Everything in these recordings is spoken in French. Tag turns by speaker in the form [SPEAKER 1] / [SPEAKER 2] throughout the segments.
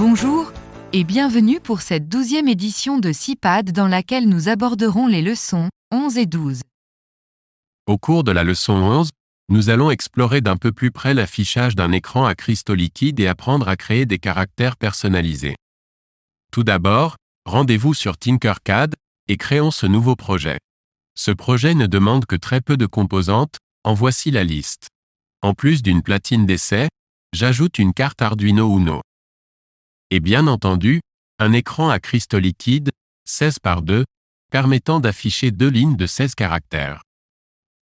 [SPEAKER 1] Bonjour, et bienvenue pour cette 12e édition de CIPAD dans laquelle nous aborderons les leçons 11 et 12.
[SPEAKER 2] Au cours de la leçon 11, nous allons explorer d'un peu plus près l'affichage d'un écran à cristaux liquides et apprendre à créer des caractères personnalisés. Tout d'abord, rendez-vous sur Tinkercad et créons ce nouveau projet. Ce projet ne demande que très peu de composantes, en voici la liste. En plus d'une platine d'essai, j'ajoute une carte Arduino Uno. Et bien entendu, un écran à cristaux liquides, 16 par 2, permettant d'afficher 2 lignes de 16 caractères.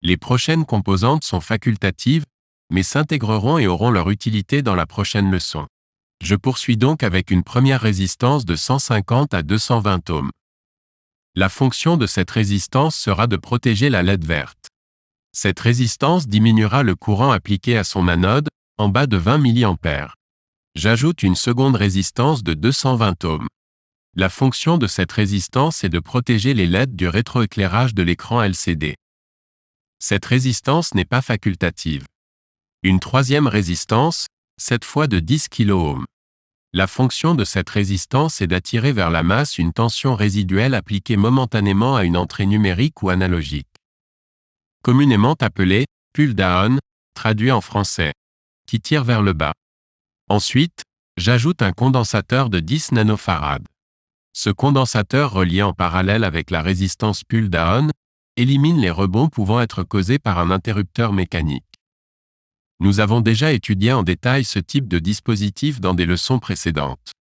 [SPEAKER 2] Les prochaines composantes sont facultatives, mais s'intégreront et auront leur utilité dans la prochaine leçon. Je poursuis donc avec une première résistance de 150 à 220 ohms. La fonction de cette résistance sera de protéger la LED verte. Cette résistance diminuera le courant appliqué à son anode, en bas de 20 mA. J'ajoute une seconde résistance de 220 ohms. La fonction de cette résistance est de protéger les LED du rétroéclairage de l'écran LCD. Cette résistance n'est pas facultative. Une troisième résistance, cette fois de 10 kΩ. La fonction de cette résistance est d'attirer vers la masse une tension résiduelle appliquée momentanément à une entrée numérique ou analogique. Communément appelée pull-down, traduit en français, qui tire vers le bas. Ensuite, j'ajoute un condensateur de 10 nanofarad. Ce condensateur relié en parallèle avec la résistance pull-down élimine les rebonds pouvant être causés par un interrupteur mécanique. Nous avons déjà étudié en détail ce type de dispositif dans des leçons précédentes.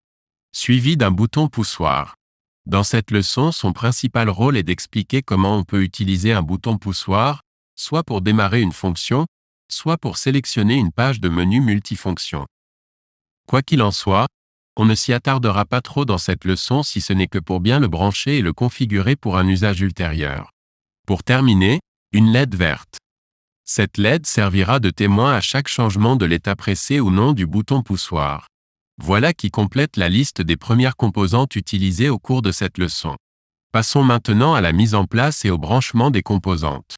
[SPEAKER 2] Suivi d'un bouton poussoir. Dans cette leçon, son principal rôle est d'expliquer comment on peut utiliser un bouton poussoir, soit pour démarrer une fonction, soit pour sélectionner une page de menu multifonction. Quoi qu'il en soit, on ne s'y attardera pas trop dans cette leçon si ce n'est que pour bien le brancher et le configurer pour un usage ultérieur. Pour terminer, une LED verte. Cette LED servira de témoin à chaque changement de l'état pressé ou non du bouton poussoir. Voilà qui complète la liste des premières composantes utilisées au cours de cette leçon. Passons maintenant à la mise en place et au branchement des composantes.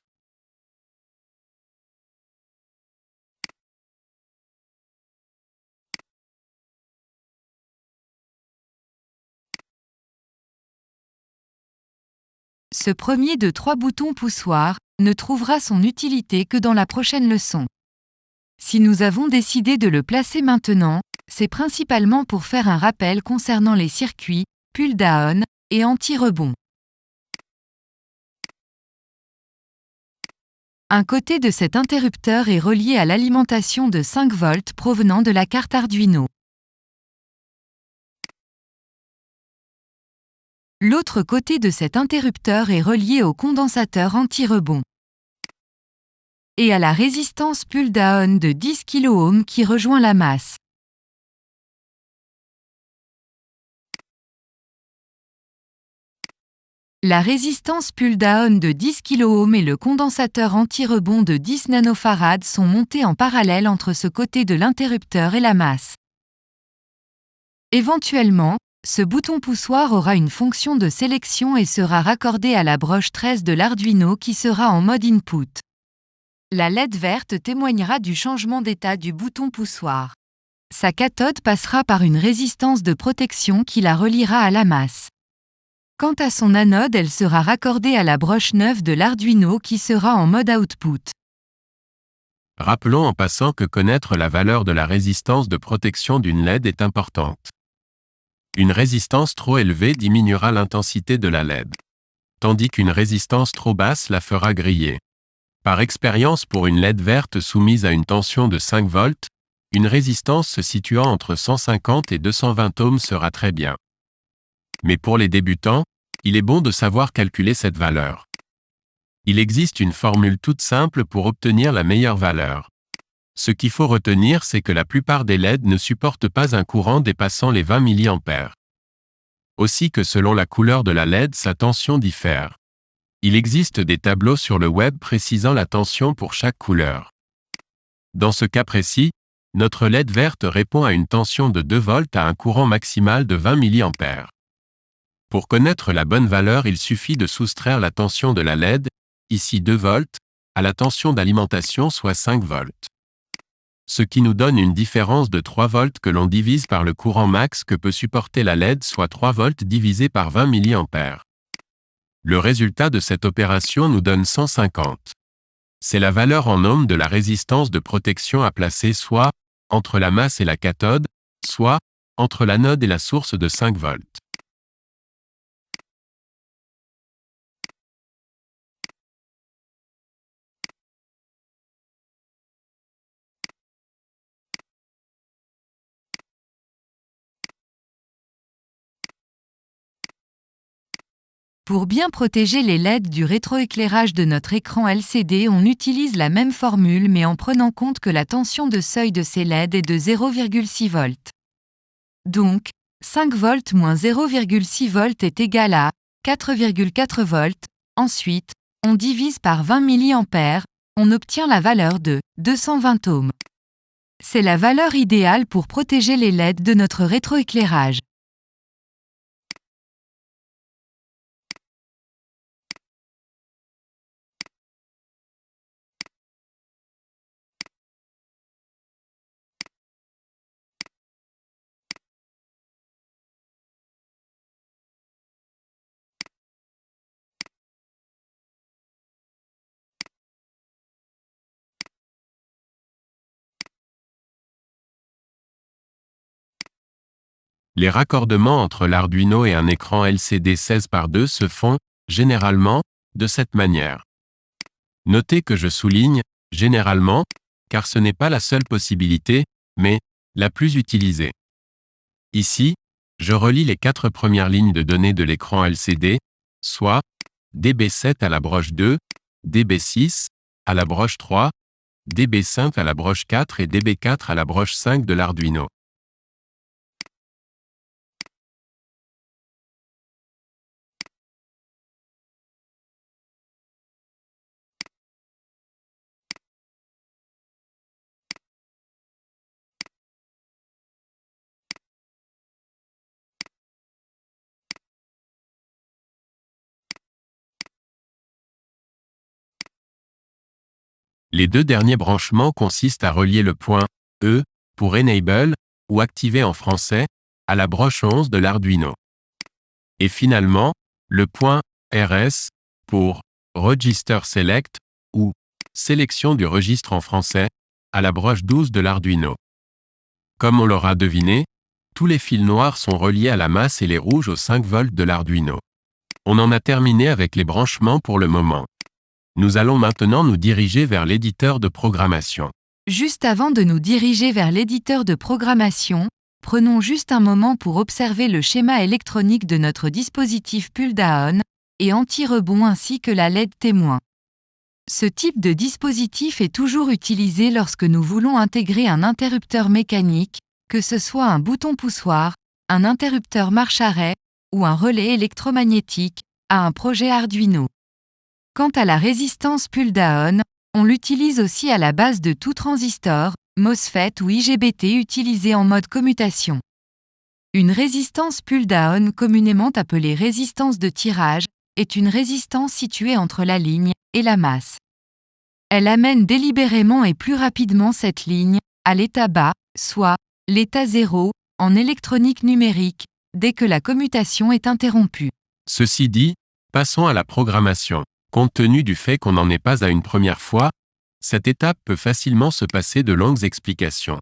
[SPEAKER 1] Ce premier de 3 boutons poussoirs ne trouvera son utilité que dans la prochaine leçon. Si nous avons décidé de le placer maintenant, c'est principalement pour faire un rappel concernant les circuits pull-down et anti-rebond. Un côté de cet interrupteur est relié à l'alimentation de 5 volts provenant de la carte Arduino. L'autre côté de cet interrupteur est relié au condensateur anti-rebond et à la résistance pull-down de 10 kΩ qui rejoint la masse. La résistance pull-down de 10 kΩ et le condensateur anti-rebond de 10 nanofarad sont montés en parallèle entre ce côté de l'interrupteur et la masse. Éventuellement, ce bouton poussoir aura une fonction de sélection et sera raccordé à la broche 13 de l'Arduino qui sera en mode input. La LED verte témoignera du changement d'état du bouton poussoir. Sa cathode passera par une résistance de protection qui la reliera à la masse. Quant à son anode, elle sera raccordée à la broche 9 de l'Arduino qui sera en mode output.
[SPEAKER 2] Rappelons en passant que connaître la valeur de la résistance de protection d'une LED est importante. Une résistance trop élevée diminuera l'intensité de la LED, tandis qu'une résistance trop basse la fera griller. Par expérience, pour une LED verte soumise à une tension de 5 volts, une résistance se situant entre 150 et 220 ohms sera très bien. Mais pour les débutants, il est bon de savoir calculer cette valeur. Il existe une formule toute simple pour obtenir la meilleure valeur. Ce qu'il faut retenir, c'est que la plupart des LED ne supportent pas un courant dépassant les 20 mA. Aussi que selon la couleur de la LED, sa tension diffère. Il existe des tableaux sur le web précisant la tension pour chaque couleur. Dans ce cas précis, notre LED verte répond à une tension de 2 volts à un courant maximal de 20 mA. Pour connaître la bonne valeur, il suffit de soustraire la tension de la LED, ici 2 volts, à la tension d'alimentation soit 5 volts. ce qui nous donne une différence de 3 volts que l'on divise par le courant max que peut supporter la LED, soit 3 volts divisé par 20 mA. Le résultat de cette opération nous donne 150. C'est la valeur en ohms de la résistance de protection à placer soit entre la masse et la cathode, soit entre l'anode et la source de 5 volts.
[SPEAKER 1] Pour bien protéger les LED du rétroéclairage de notre écran LCD, on utilise la même formule mais en prenant compte que la tension de seuil de ces LED est de 0,6 volts. Donc, 5 volts moins 0,6 volts est égal à 4,4 volts. Ensuite, on divise par 20 mA, on obtient la valeur de 220 ohms. C'est la valeur idéale pour protéger les LED de notre rétroéclairage.
[SPEAKER 2] Les raccordements entre l'Arduino et un écran LCD 16:2 se font, généralement, de cette manière. Notez que je souligne « généralement » car ce n'est pas la seule possibilité, mais la plus utilisée. Ici, je relis les 4 premières lignes de données de l'écran LCD, soit DB7 à la broche 2, DB6 à la broche 3, DB5 à la broche 4 et DB4 à la broche 5 de l'Arduino. Les 2 derniers branchements consistent à relier le point E pour Enable, ou activer en français, à la broche 11 de l'Arduino. Et finalement, le point RS pour Register Select, ou sélection du registre en français, à la broche 12 de l'Arduino. Comme on l'aura deviné, tous les fils noirs sont reliés à la masse et les rouges aux 5 volts de l'Arduino. On en a terminé avec les branchements pour le moment. Nous allons maintenant nous diriger vers l'éditeur de programmation.
[SPEAKER 1] Juste avant de nous diriger vers l'éditeur de programmation, prenons juste un moment pour observer le schéma électronique de notre dispositif pull-down et anti-rebond ainsi que la LED témoin. Ce type de dispositif est toujours utilisé lorsque nous voulons intégrer un interrupteur mécanique, que ce soit un bouton poussoir, un interrupteur marche-arrêt ou un relais électromagnétique, à un projet Arduino. Quant à la résistance pull-down, on l'utilise aussi à la base de tout transistor, MOSFET ou IGBT utilisé en mode commutation. Une résistance pull-down, communément appelée résistance de tirage, est une résistance située entre la ligne et la masse. Elle amène délibérément et plus rapidement cette ligne à l'état bas, soit l'état 0, en électronique numérique, dès que la commutation est interrompue.
[SPEAKER 2] Ceci dit, passons à la programmation. Compte tenu du fait qu'on n'en est pas à une première fois, cette étape peut facilement se passer de longues explications.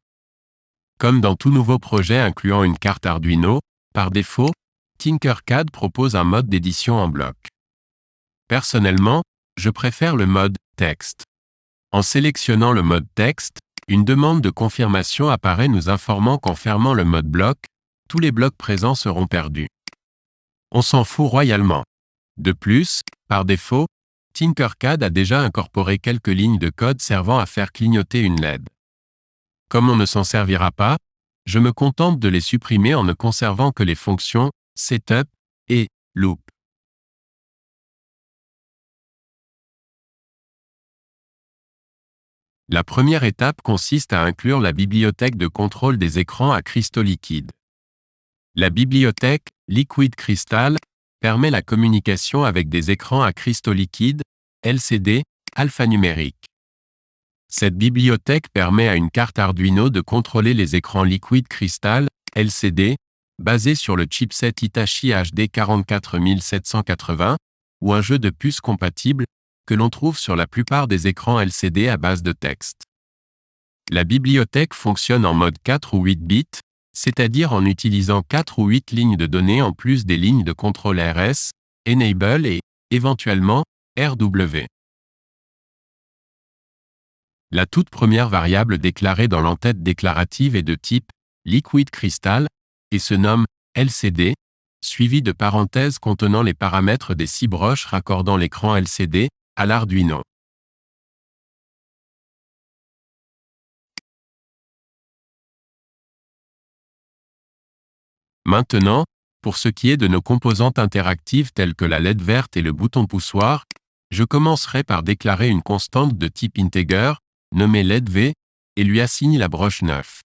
[SPEAKER 2] Comme dans tout nouveau projet incluant une carte Arduino, par défaut, Tinkercad propose un mode d'édition en bloc. Personnellement, je préfère le mode texte. En sélectionnant le mode texte, une demande de confirmation apparaît nous informant qu'en fermant le mode bloc, tous les blocs présents seront perdus. On s'en fout royalement. De plus, par défaut, Tinkercad a déjà incorporé quelques lignes de code servant à faire clignoter une LED. Comme on ne s'en servira pas, je me contente de les supprimer en ne conservant que les fonctions setup et loop. La première étape consiste à inclure la bibliothèque de contrôle des écrans à cristaux liquides. La bibliothèque Liquid Crystal permet la communication avec des écrans à cristaux liquides, LCD, alphanumériques. Cette bibliothèque permet à une carte Arduino de contrôler les écrans Liquid Crystal, LCD, basés sur le chipset Hitachi HD 44780, ou un jeu de puces compatible, que l'on trouve sur la plupart des écrans LCD à base de texte. La bibliothèque fonctionne en mode 4 ou 8 bits, c'est-à-dire en utilisant 4 ou 8 lignes de données en plus des lignes de contrôle RS, Enable et, éventuellement, RW. La toute première variable déclarée dans l'entête déclarative est de type Liquid Crystal et se nomme LCD, suivie de parenthèses contenant les paramètres des 6 broches raccordant l'écran LCD à l'Arduino. Maintenant, pour ce qui est de nos composantes interactives telles que la LED verte et le bouton poussoir, je commencerai par déclarer une constante de type integer, nommée LED-V, et lui assigner la broche 9.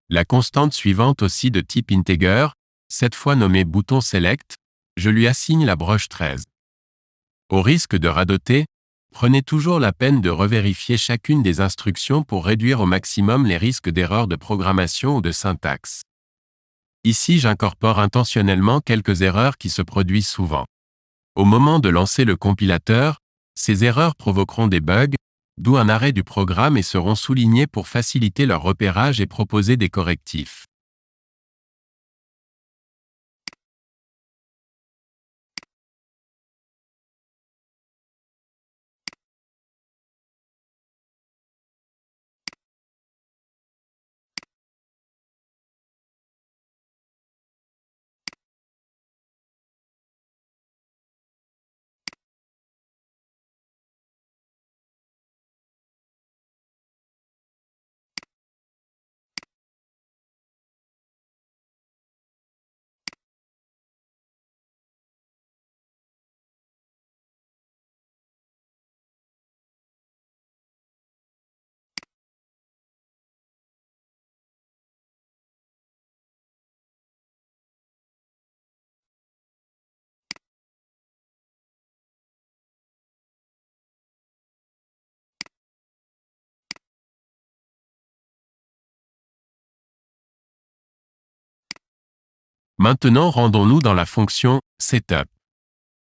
[SPEAKER 2] La constante suivante aussi de type integer, cette fois nommée bouton select, je lui assigne la broche 13. Au risque de radoter, prenez toujours la peine de revérifier chacune des instructions pour réduire au maximum les risques d'erreurs de programmation ou de syntaxe. Ici, j'incorpore intentionnellement quelques erreurs qui se produisent souvent. Au moment de lancer le compilateur, ces erreurs provoqueront des bugs, d'où un arrêt du programme et seront soulignées pour faciliter leur repérage et proposer des correctifs. Maintenant, rendons-nous dans la fonction setup.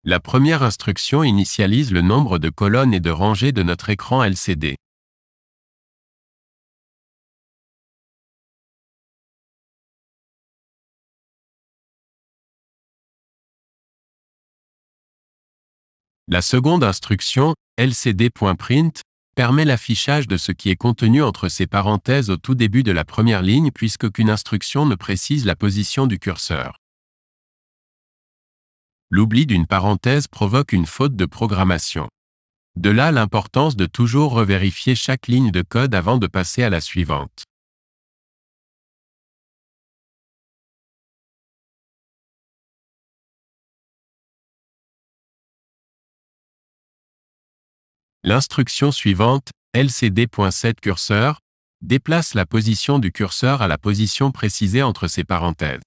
[SPEAKER 2] La première instruction initialise le nombre de colonnes et de rangées de notre écran LCD. La seconde instruction, lcd.print, permet l'affichage de ce qui est contenu entre ces parenthèses au tout début de la première ligne puisqu'aucune instruction ne précise la position du curseur. L'oubli d'une parenthèse provoque une faute de programmation. De là l'importance de toujours revérifier chaque ligne de code avant de passer à la suivante. L'instruction suivante, lcd.setCursor, déplace la position du curseur à la position précisée entre ces parenthèses.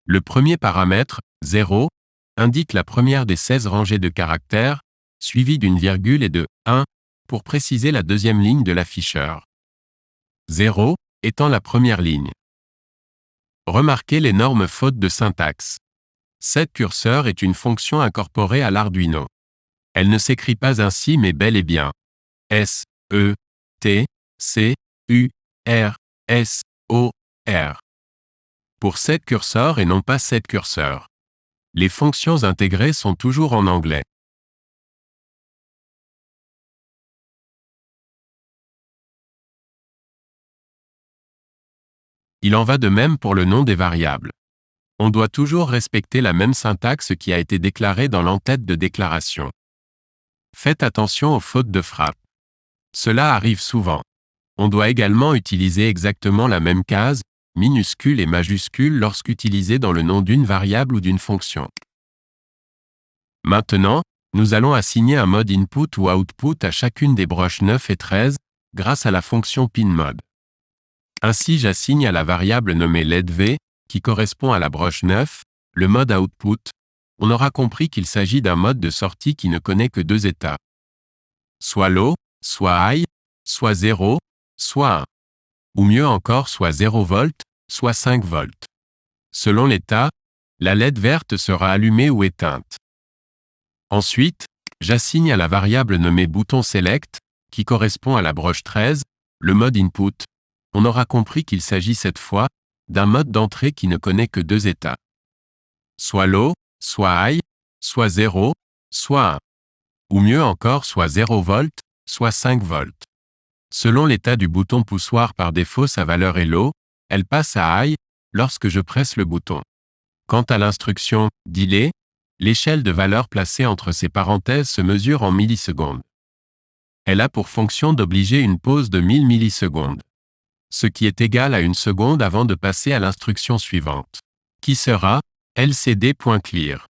[SPEAKER 2] Le premier paramètre, 0, indique la première des 16 rangées de caractères, suivie d'une virgule et de 1, pour préciser la deuxième ligne de l'afficheur. 0, étant la première ligne. Remarquez l'énorme faute de syntaxe. setCursor est une fonction incorporée à l'Arduino. Elle ne s'écrit pas ainsi mais bel et bien S, E, T, C, U, R, S, O, R. Pour 7 curseurs et non pas 7 curseurs. Les fonctions intégrées sont toujours en anglais. Il en va de même pour le nom des variables. On doit toujours respecter la même syntaxe qui a été déclarée dans l'entête de déclaration. Faites attention aux fautes de frappe. Cela arrive souvent. On doit également utiliser exactement la même case, minuscule et majuscule lorsqu'utilisée dans le nom d'une variable ou d'une fonction. Maintenant, nous allons assigner un mode input ou output à chacune des broches 9 et 13, grâce à la fonction pinMode. Ainsi j'assigne à la variable nommée ledv, qui correspond à la broche 9, le mode output. On aura compris qu'il s'agit d'un mode de sortie qui ne connaît que 2 états. Soit low, soit high, soit 0, soit 1. Ou mieux encore soit 0 volts, soit 5 volts. Selon l'état, la LED verte sera allumée ou éteinte. Ensuite, j'assigne à la variable nommée bouton select, qui correspond à la broche 13, le mode input. On aura compris qu'il s'agit cette fois d'un mode d'entrée qui ne connaît que 2 états. Soit low, soit high, soit 0, soit 1. Ou mieux encore soit 0 volts, soit 5 volts. Selon l'état du bouton poussoir par défaut sa valeur est low, elle passe à high lorsque je presse le bouton. Quant à l'instruction delay, l'échelle de valeurs placée entre ces parenthèses se mesure en millisecondes. Elle a pour fonction d'obliger une pause de 1000 millisecondes. Ce qui est égal à 1 seconde avant de passer à l'instruction suivante. Qui sera lcd.clear.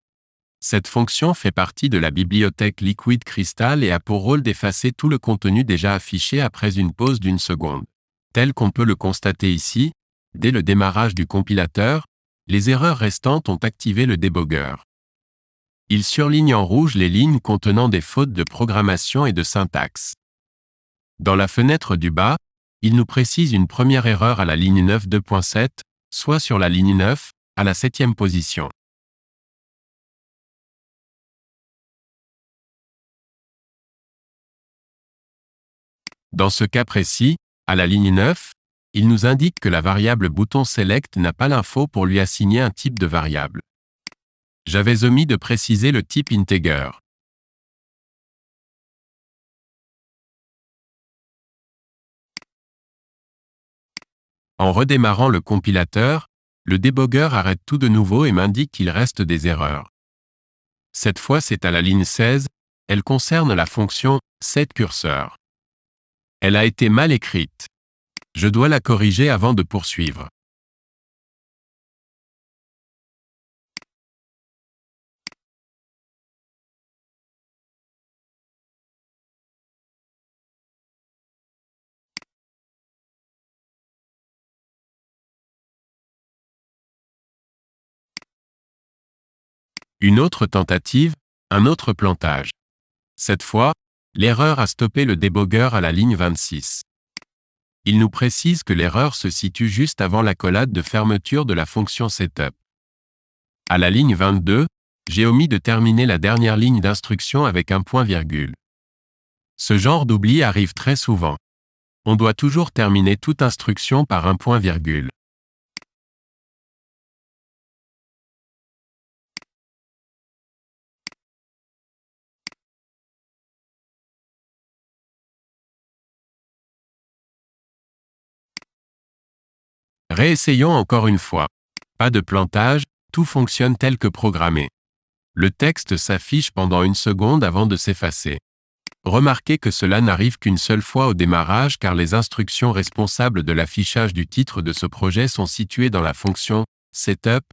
[SPEAKER 2] Cette fonction fait partie de la bibliothèque Liquid Crystal et a pour rôle d'effacer tout le contenu déjà affiché après une pause d'1 seconde. Tel qu'on peut le constater ici, dès le démarrage du compilateur, les erreurs restantes ont activé le débugger. Il surligne en rouge les lignes contenant des fautes de programmation et de syntaxe. Dans la fenêtre du bas, il nous précise une première erreur à la ligne 9.2.7, soit sur la ligne 9, à la 7e position. Dans ce cas précis, à la ligne 9, il nous indique que la variable bouton select n'a pas l'info pour lui assigner un type de variable. J'avais omis de préciser le type integer. En redémarrant le compilateur, le débugger arrête tout de nouveau et m'indique qu'il reste des erreurs. Cette fois c'est à la ligne 16, elle concerne la fonction setCursor. Elle a été mal écrite. Je dois la corriger avant de poursuivre. Une autre tentative, un autre plantage. Cette fois, l'erreur a stoppé le débugger à la ligne 26. Il nous précise que l'erreur se situe juste avant l'accolade de fermeture de la fonction setup. À la ligne 22, j'ai omis de terminer la dernière ligne d'instruction avec un point-virgule. Ce genre d'oubli arrive très souvent. On doit toujours terminer toute instruction par un point-virgule. Réessayons encore une fois. Pas de plantage, tout fonctionne tel que programmé. Le texte s'affiche pendant 1 seconde avant de s'effacer. Remarquez que cela n'arrive qu'une seule fois au démarrage car les instructions responsables de l'affichage du titre de ce projet sont situées dans la fonction setup,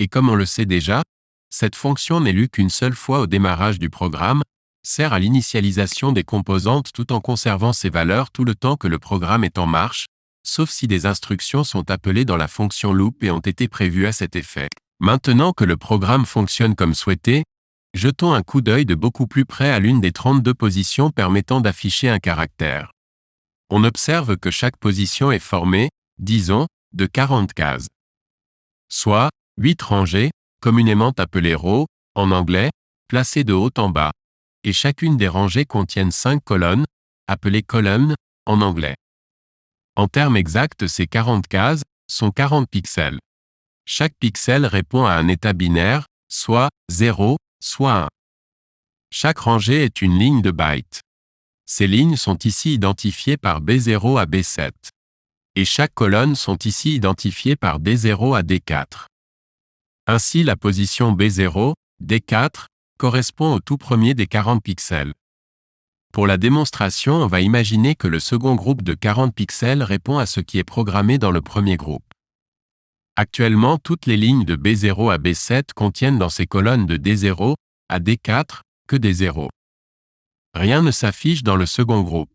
[SPEAKER 2] et comme on le sait déjà, cette fonction n'est lue qu'une seule fois au démarrage du programme, sert à l'initialisation des composantes tout en conservant ses valeurs tout le temps que le programme est en marche, sauf si des instructions sont appelées dans la fonction loop et ont été prévues à cet effet. Maintenant que le programme fonctionne comme souhaité, jetons un coup d'œil de beaucoup plus près à l'une des 32 positions permettant d'afficher un caractère. On observe que chaque position est formée, disons, de 40 cases. Soit 8 rangées, communément appelées rows, en anglais, placées de haut en bas, et chacune des rangées contiennent 5 colonnes, appelées columns, en anglais. En termes exacts, ces 40 cases sont 40 pixels. Chaque pixel répond à un état binaire, soit 0, soit 1. Chaque rangée est une ligne de bytes. Ces lignes sont ici identifiées par B0 à B7. Et chaque colonne sont ici identifiées par D0 à D4. Ainsi, la position B0, D4, correspond au tout premier des 40 pixels. Pour la démonstration, on va imaginer que le second groupe de 40 pixels répond à ce qui est programmé dans le premier groupe. Actuellement, toutes les lignes de B0 à B7 contiennent dans ces colonnes de D0 à D4 que des zéros. Rien ne s'affiche dans le second groupe.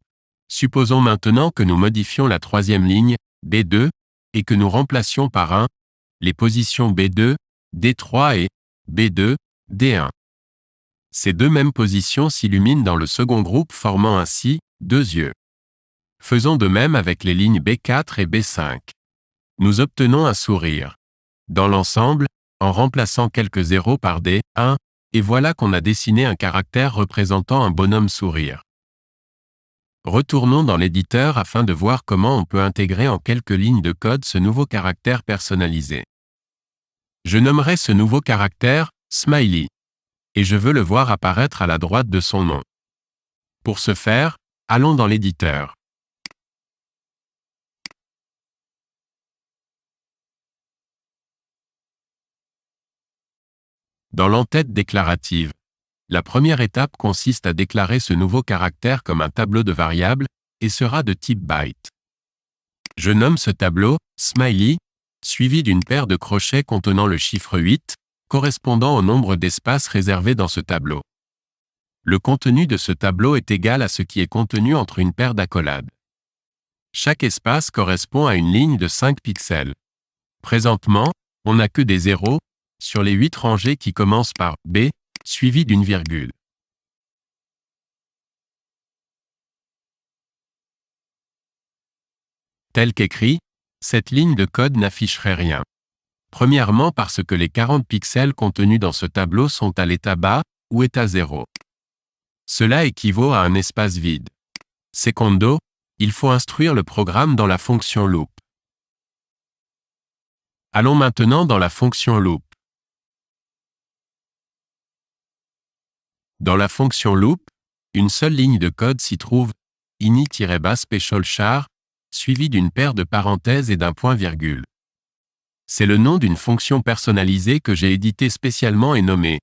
[SPEAKER 2] Supposons maintenant que nous modifions la troisième ligne, B2, et que nous remplacions par 1 les positions B2, D3 et B2, D1. Ces deux mêmes positions s'illuminent dans le second groupe, formant ainsi deux yeux. Faisons de même avec les lignes B4 et B5. Nous obtenons un sourire. Dans l'ensemble, en remplaçant quelques zéros par des 1, et voilà qu'on a dessiné un caractère représentant un bonhomme sourire. Retournons dans l'éditeur afin de voir comment on peut intégrer en quelques lignes de code ce nouveau caractère personnalisé. Je nommerai ce nouveau caractère « Smiley » et je veux le voir apparaître à la droite de son nom. Pour ce faire, allons dans l'éditeur. Dans l'entête déclarative, la première étape consiste à déclarer ce nouveau caractère comme un tableau de variables et sera de type byte. Je nomme ce tableau « Smiley » suivi d'une paire de crochets contenant le chiffre 8, correspondant au nombre d'espaces réservés dans ce tableau. Le contenu de ce tableau est égal à ce qui est contenu entre une paire d'accolades. Chaque espace correspond à une ligne de 5 pixels. Présentement, on n'a que des zéros sur les 8 rangées qui commencent par B, suivi d'une virgule. Tel qu'écrit, cette ligne de code n'afficherait rien. Premièrement parce que les 40 pixels contenus dans ce tableau sont à l'état bas ou état 0. Cela équivaut à un espace vide. Secondo, il faut instruire le programme dans la fonction loop. Allons maintenant dans la fonction loop. Dans la fonction loop, une seule ligne de code s'y trouve, ini-specialchar, suivie d'une paire de parenthèses et d'un point-virgule. C'est le nom d'une fonction personnalisée que j'ai éditée spécialement et nommée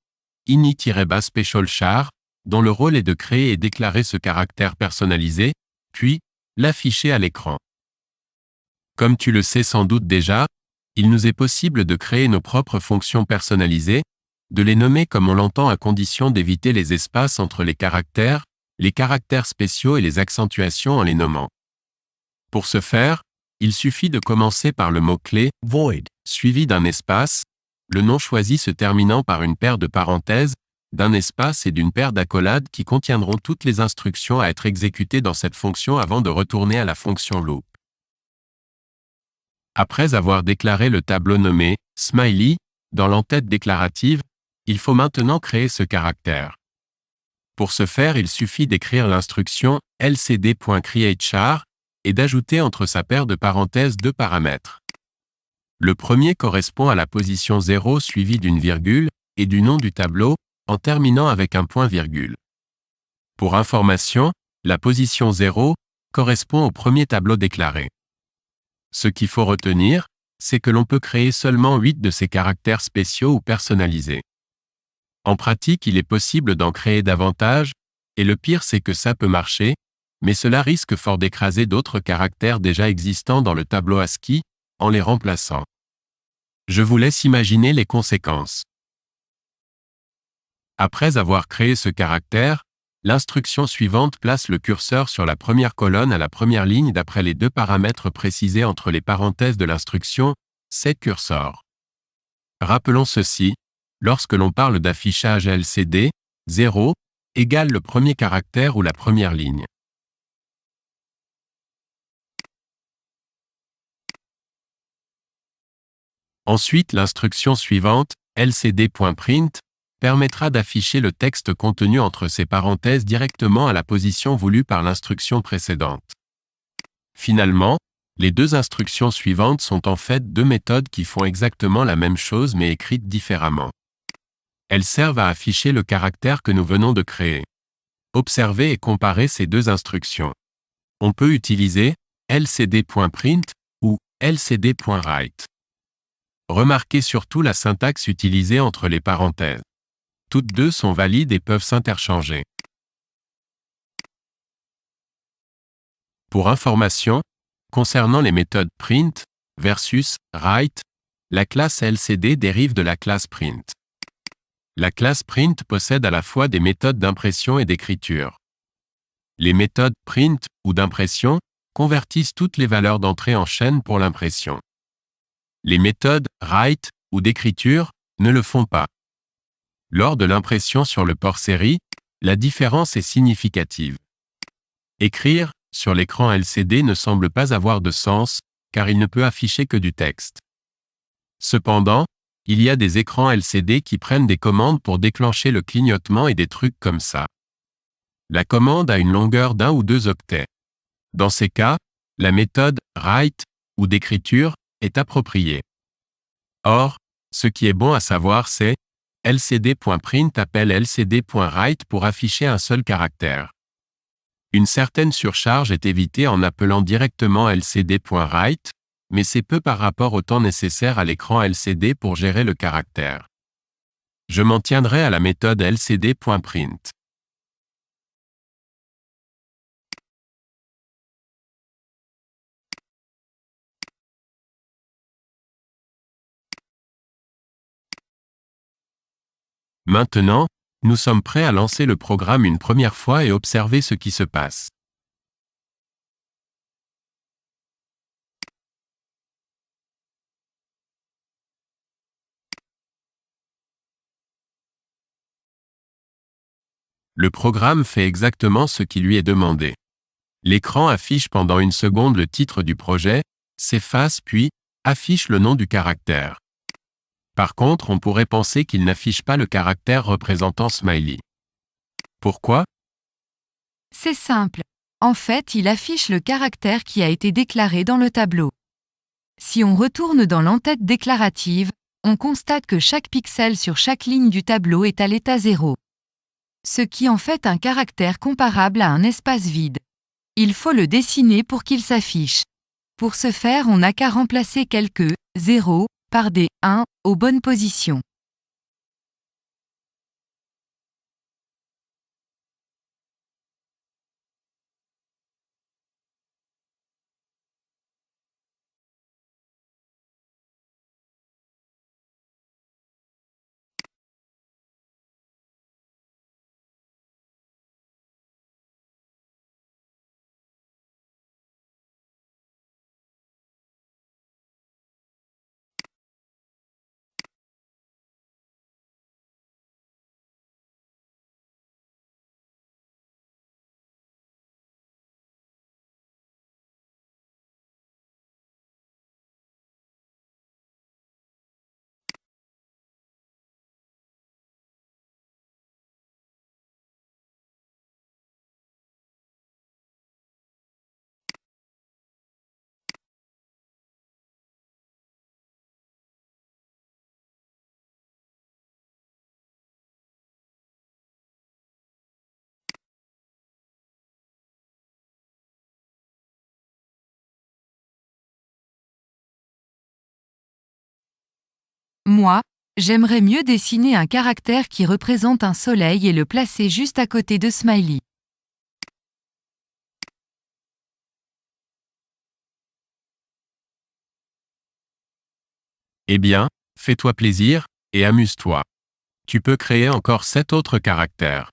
[SPEAKER 2] ini-specialchar, dont le rôle est de créer et déclarer ce caractère personnalisé, puis l'afficher à l'écran. Comme tu le sais sans doute déjà, il nous est possible de créer nos propres fonctions personnalisées, de les nommer comme on l'entend à condition d'éviter les espaces entre les caractères spéciaux et les accentuations en les nommant. Pour ce faire, il suffit de commencer par le mot-clé « void » suivi d'un espace, le nom choisi se terminant par une paire de parenthèses, d'un espace et d'une paire d'accolades qui contiendront toutes les instructions à être exécutées dans cette fonction avant de retourner à la fonction loop. Après avoir déclaré le tableau nommé « Smiley » dans l'entête déclarative, il faut maintenant créer ce caractère. Pour ce faire, il suffit d'écrire l'instruction lcd.createchar et d'ajouter entre sa paire de parenthèses deux paramètres. Le premier correspond à la position 0 suivie d'une virgule et du nom du tableau, en terminant avec un point-virgule. Pour information, la position 0 correspond au premier tableau déclaré. Ce qu'il faut retenir, c'est que l'on peut créer seulement 8 de ces caractères spéciaux ou personnalisés. En pratique, il est possible d'en créer davantage, et le pire c'est que ça peut marcher, mais cela risque fort d'écraser d'autres caractères déjà existants dans le tableau ASCII, en les remplaçant. Je vous laisse imaginer les conséquences. Après avoir créé ce caractère, l'instruction suivante place le curseur sur la première colonne à la première ligne d'après les deux paramètres précisés entre les parenthèses de l'instruction « setCursor ». Rappelons ceci, lorsque l'on parle d'affichage LCD, 0 égale le premier caractère ou la première ligne. Ensuite, l'instruction suivante, lcd.print, permettra d'afficher le texte contenu entre ces parenthèses directement à la position voulue par l'instruction précédente. Finalement, les deux instructions suivantes sont en fait deux méthodes qui font exactement la même chose mais écrites différemment. Elles servent à afficher le caractère que nous venons de créer. Observez et comparez ces deux instructions. On peut utiliser lcd.print ou lcd.write. Remarquez surtout la syntaxe utilisée entre les parenthèses. Toutes deux sont valides et peuvent s'interchanger. Pour information, concernant les méthodes print versus write, la classe lcd dérive de la classe print. La classe print possède à la fois des méthodes d'impression et d'écriture. Les méthodes print ou d'impression convertissent toutes les valeurs d'entrée en chaîne pour l'impression. Les méthodes write ou d'écriture ne le font pas. Lors de l'impression sur le port série, la différence est significative. Écrire sur l'écran LCD ne semble pas avoir de sens, car il ne peut afficher que du texte. Cependant, il y a des écrans LCD qui prennent des commandes pour déclencher le clignotement et des trucs comme ça. La commande a une longueur d'1 ou 2 octets. Dans ces cas, la méthode write ou d'écriture est appropriée. Or, ce qui est bon à savoir c'est lcd.print appelle lcd.write pour afficher un seul caractère. Une certaine surcharge est évitée en appelant directement lcd.write, mais c'est peu par rapport au temps nécessaire à l'écran LCD pour gérer le caractère. Je m'en tiendrai à la méthode lcd.print. Maintenant, nous sommes prêts à lancer le programme une première fois et observer ce qui se passe. Le programme fait exactement ce qui lui est demandé. L'écran affiche pendant une seconde le titre du projet, s'efface puis affiche le nom du caractère. Par contre, on pourrait penser qu'il n'affiche pas le caractère représentant Smiley. Pourquoi?
[SPEAKER 1] C'est simple. En fait, il affiche le caractère qui a été déclaré dans le tableau. Si on retourne dans l'entête déclarative, on constate que chaque pixel sur chaque ligne du tableau est à l'état 0. Ce qui en fait un caractère comparable à un espace vide. Il faut le dessiner pour qu'il s'affiche. Pour ce faire, on n'a qu'à remplacer quelques 0 par des 1 aux bonnes positions. Moi, j'aimerais mieux dessiner un caractère qui représente un soleil et le placer juste à côté de Smiley.
[SPEAKER 2] Eh bien, fais-toi plaisir, et amuse-toi. Tu peux créer encore 7 autres caractères.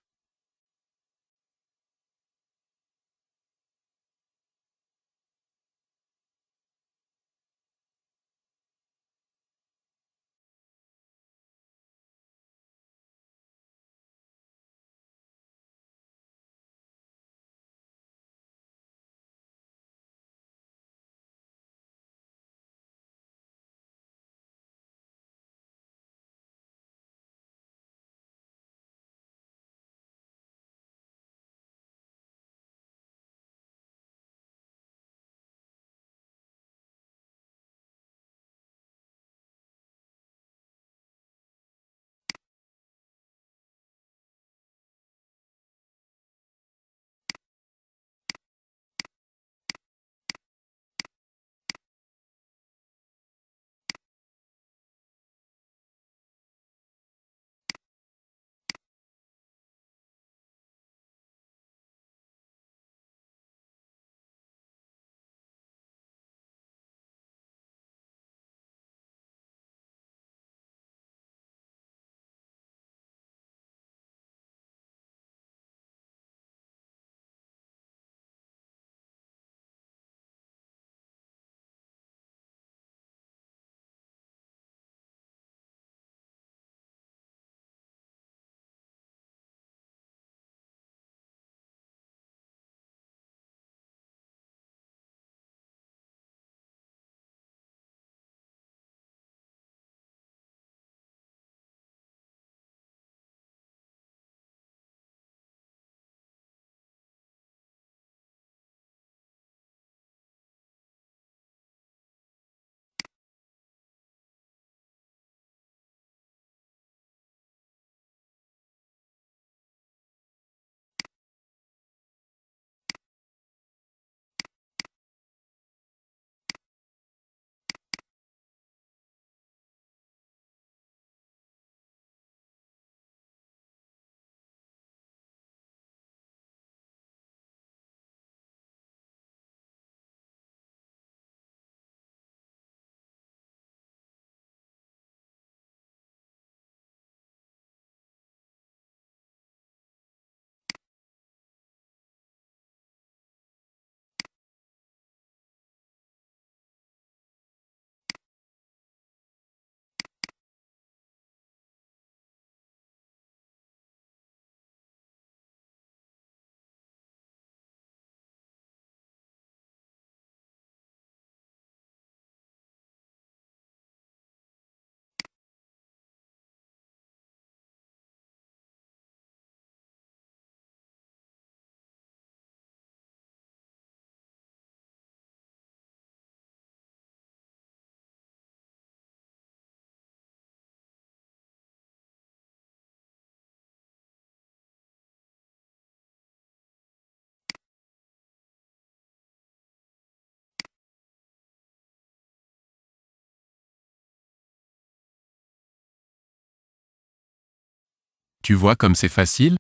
[SPEAKER 2] Tu vois comme c'est facile?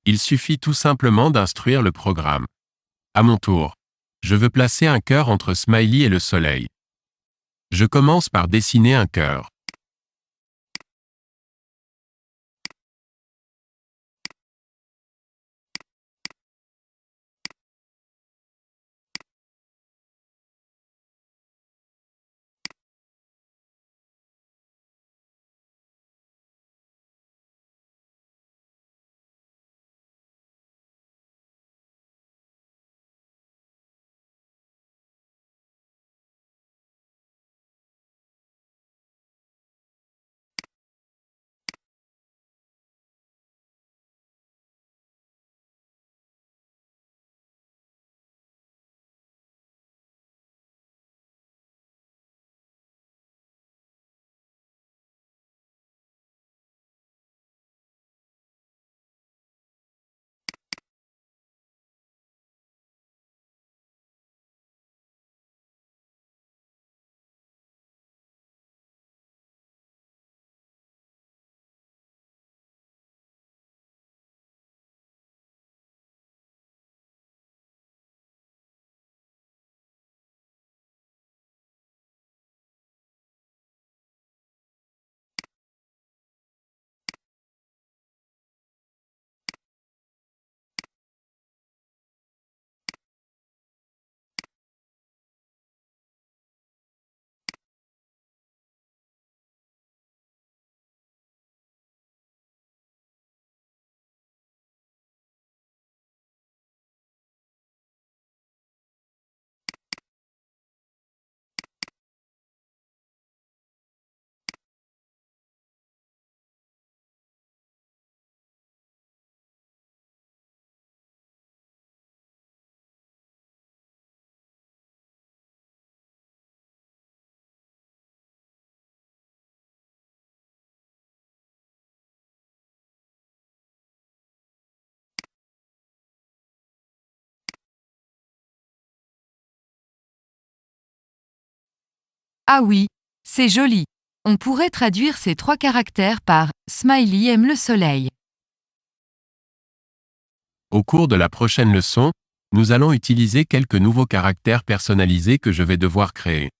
[SPEAKER 2] Il suffit tout simplement d'instruire le programme. À mon tour, je veux placer un cœur entre Smiley et le soleil. Je commence par dessiner un cœur.
[SPEAKER 1] Ah oui, c'est joli. On pourrait traduire ces 3 caractères par Smiley aime le soleil.
[SPEAKER 2] Au cours de la prochaine leçon, nous allons utiliser quelques nouveaux caractères personnalisés que je vais devoir créer.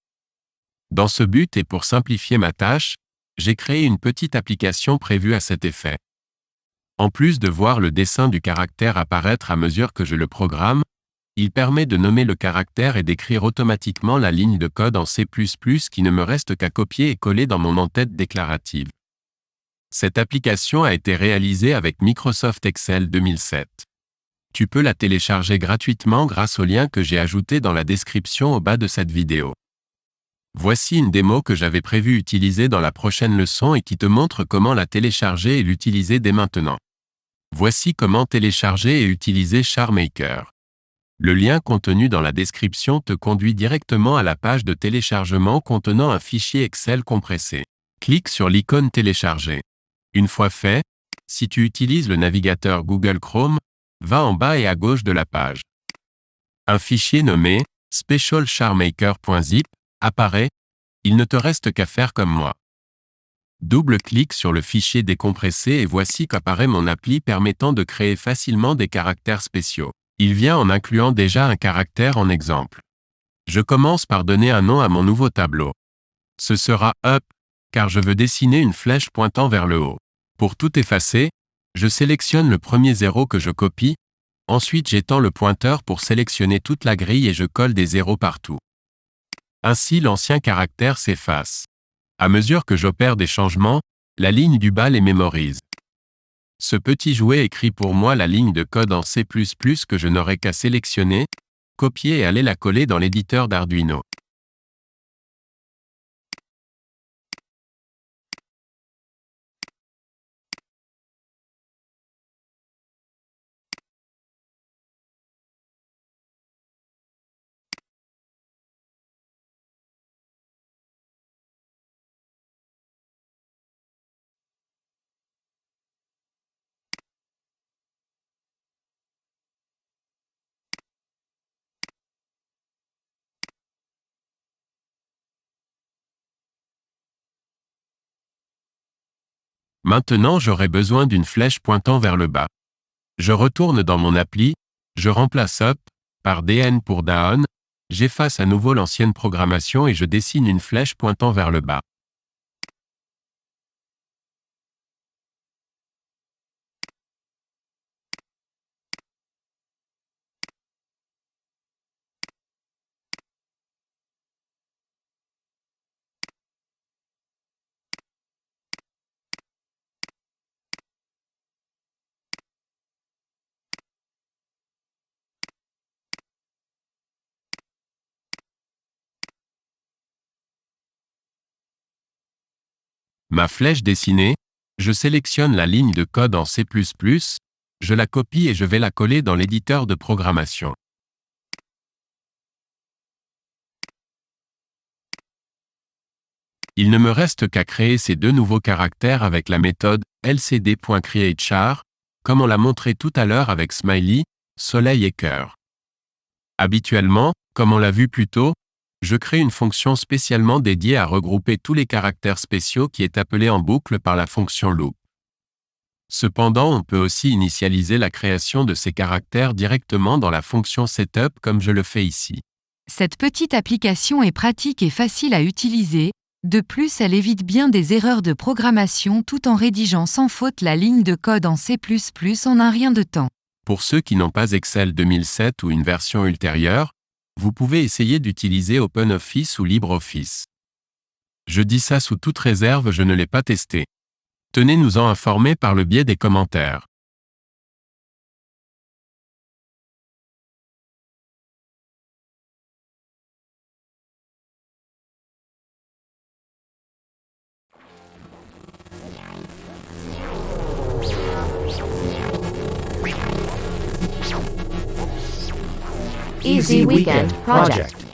[SPEAKER 2] Dans ce but et pour simplifier ma tâche, j'ai créé une petite application prévue à cet effet. En plus de voir le dessin du caractère apparaître à mesure que je le programme, il permet de nommer le caractère et d'écrire automatiquement la ligne de code en C++ qui ne me reste qu'à copier et coller dans mon en-tête déclarative. Cette application a été réalisée avec Microsoft Excel 2007. Tu peux la télécharger gratuitement grâce au lien que j'ai ajouté dans la description au bas de cette vidéo. Voici une démo que j'avais prévu utiliser dans la prochaine leçon et qui te montre comment la télécharger et l'utiliser dès maintenant. Voici comment télécharger et utiliser SharMaker. Le lien contenu dans la description te conduit directement à la page de téléchargement contenant un fichier Excel compressé. Clique sur l'icône télécharger. Une fois fait, si tu utilises le navigateur Google Chrome, va en bas et à gauche de la page. Un fichier nommé specialcharmaker.zip apparaît, il ne te reste qu'à faire comme moi. Double-clique sur le fichier décompressé et voici qu'apparaît mon appli permettant de créer facilement des caractères spéciaux. Il vient en incluant déjà un caractère en exemple. Je commence par donner un nom à mon nouveau tableau. Ce sera Up, car je veux dessiner une flèche pointant vers le haut. Pour tout effacer, je sélectionne le premier zéro que je copie, ensuite j'étends le pointeur pour sélectionner toute la grille et je colle des zéros partout. Ainsi l'ancien caractère s'efface. À mesure que j'opère des changements, la ligne du bas les mémorise. Ce petit jouet écrit pour moi la ligne de code en C++ que je n'aurai qu'à sélectionner, copier et aller la coller dans l'éditeur d'Arduino. Maintenant j'aurai besoin d'une flèche pointant vers le bas. Je retourne dans mon appli, je remplace up par DN pour down, j'efface à nouveau l'ancienne programmation et je dessine une flèche pointant vers le bas. Ma flèche dessinée, je sélectionne la ligne de code en C++, je la copie et je vais la coller dans l'éditeur de programmation. Il ne me reste qu'à créer ces deux nouveaux caractères avec la méthode lcd.createChar, comme on l'a montré tout à l'heure avec smiley, soleil et cœur. Habituellement, comme on l'a vu plus tôt, je crée une fonction spécialement dédiée à regrouper tous les caractères spéciaux qui est appelée en boucle par la fonction loop. Cependant, on peut aussi initialiser la création de ces caractères directement dans la fonction setup comme je le fais ici.
[SPEAKER 1] Cette petite application est pratique et facile à utiliser. De plus, elle évite bien des erreurs de programmation tout en rédigeant sans faute la ligne de code en C++ en un rien de temps.
[SPEAKER 2] Pour ceux qui n'ont pas Excel 2007 ou une version ultérieure, vous pouvez essayer d'utiliser OpenOffice ou LibreOffice. Je dis ça sous toute réserve, je ne l'ai pas testé. Tenez-nous-en informés par le biais des commentaires.
[SPEAKER 3] Easy Weekend Project.